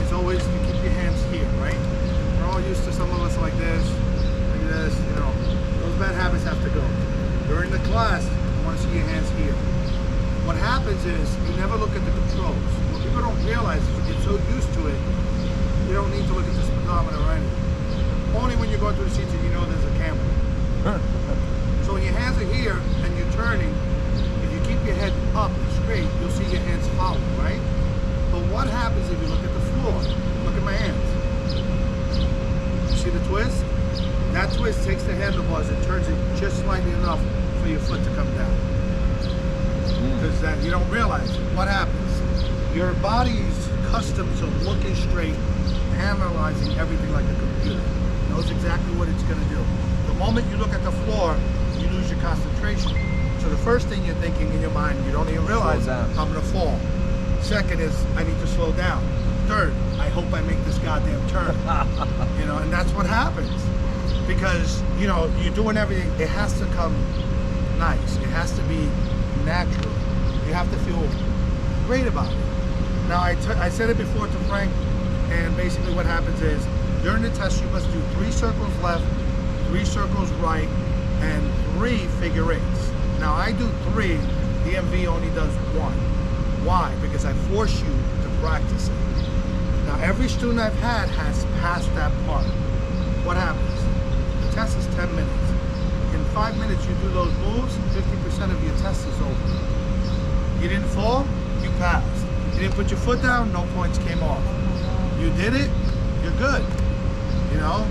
is always to keep your hands here, right? We're all used to some of us like this, you know. Those bad habits have to go. During the class, you want to see your hands here. What happens is you never look at the controls. What people don't realize is you get so used to it, you don't need to look at the speedometer or anything. Only when you're going through the seats and you know there's a camera. So when your hands are here and you're turning, if you keep your head up and straight, you'll see your hands follow, right? But what happens if you look at the floor? Look at my hands. You see the twist? That twist takes the handlebars and turns it just slightly enough for your foot to come down. Because that you don't realize what happens. Your body's accustomed to looking straight, analyzing everything like a computer. It knows exactly what it's going to do. The moment you look at the floor, you lose your concentration. So the first thing you're thinking in your mind, you don't even realize, I'm going to fall. Second is, I need to slow down. Third, I hope I make this goddamn turn. You know, and that's what happens. Because, you know, you're doing everything, it has to come nice. It has to be natural. You have to feel great about it. Now, I said it before to Frank, and basically what happens is, during the test, you must do 3 circles left, 3 circles right, and 3 figure eights. Now, I do 3, DMV only does 1. Why? Because I force you to practice it. Now, every student I've had has passed that part. What happens? The test is 10 minutes. In 5 minutes, you do those moves, 50% of your test is over. You didn't fall, you passed. You didn't put your foot down, no points came off. You did it, you're good. You know?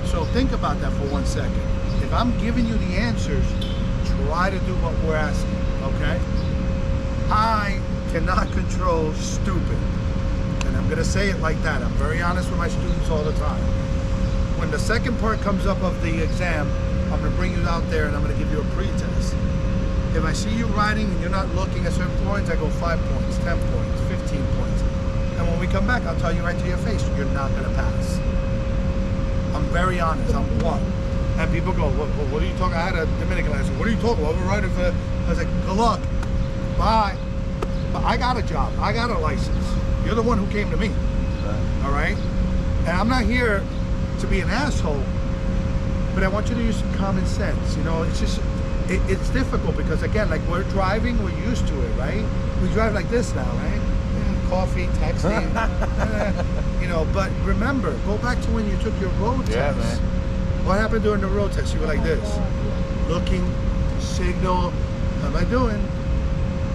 So think about that for 1 second. If I'm giving you the answers, try to do what we're asking, okay? I cannot control stupid. And I'm gonna say it like that. I'm very honest with my students all the time. When the second part comes up of the exam, I'm gonna bring you out there and I'm gonna give you a pre-test. If I see you riding and you're not looking at certain points, I go 5 points, 10 points, 15 points. And when we come back, I'll tell you right to your face, you're not gonna pass. I'm very honest, I'm blunt. And people go, what are you talking? I had a Dominican last week. What are you talking about? We're riding for, I was like, good luck, bye. But I got a job, I got a license. You're the one who came to me, all right? And I'm not here to be an asshole, but I want you to use some common sense. You know, it's just, it's difficult because again, like we're driving, we're used to it, right? We drive like this now, right? Yeah, coffee, texting, you know, but remember, go back to when you took your road test. Man. What happened during the road test? You were like this, looking, signal, how am I doing?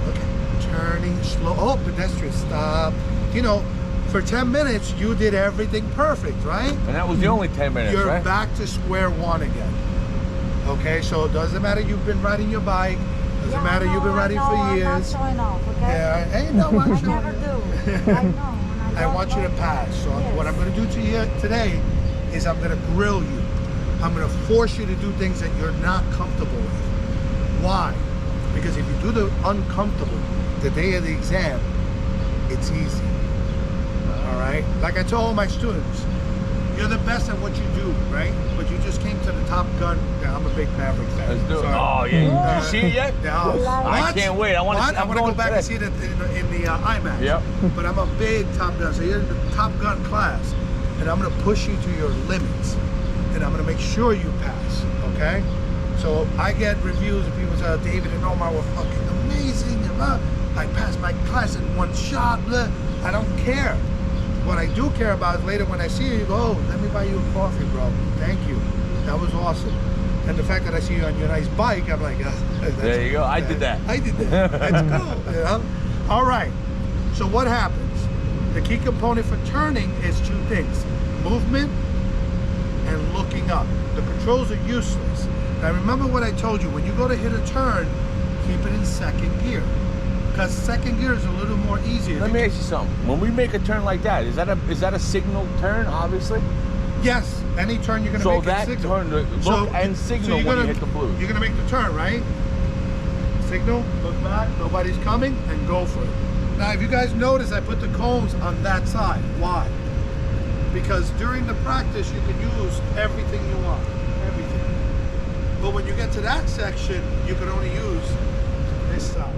Okay, turning, slow, oh, pedestrian, stop. You know, for 10 minutes, you did everything perfect, right? And that was the only 10 minutes, You're right? back to square one again. Okay, so it doesn't matter you've been riding your bike, doesn't matter you've been riding for years. I'm not showing off, okay? Yeah, ain't no one I never do. I know. I want you to pass. So what I'm going to do to you today is I'm going to grill you. I'm going to force you to do things that you're not comfortable with. Why? Because if you do the uncomfortable the day of the exam, it's easy. All right? Like I told all my students, you're the best at what you do, right? But you just came to the Top Gun. Yeah, I'm a big Maverick fan. Let's do it. Sorry. Oh, yeah. You see it yet? Yeah. I can't wait. I want to go back and see it in the IMAX. Yep. But I'm a big Top Gun. So you're in the Top Gun class, and I'm going to push you to your limits, and I'm going to make sure you pass. Okay? So I get reviews of people say, David and Omar were fucking amazing. I passed my class in 1 shot. Blah. I don't care. What I do care about is later when I see you, you go, oh, let me buy you a coffee, bro. Thank you. That was awesome. And the fact that I see you on your nice bike, I'm like, there you go. I did that. I did that. That's cool. You know? All right. So what happens? The key component for turning is 2 things: movement and looking up. The controls are useless. Now remember what I told you. When you go to hit a turn, keep it in 2nd gear. Because 2nd gear is a little more easier. Let me ask you something. When we make a turn like that, is that a signal turn, obviously? Yes, any turn you're going to make a signal. So that turn, look and signal when you hit the blue. You're going to make the turn, right? Signal, look back, nobody's coming, and go for it. Now, if you guys notice, I put the cones on that side. Why? Because during the practice, you can use everything you want. Everything. But when you get to that section, you can only use this side.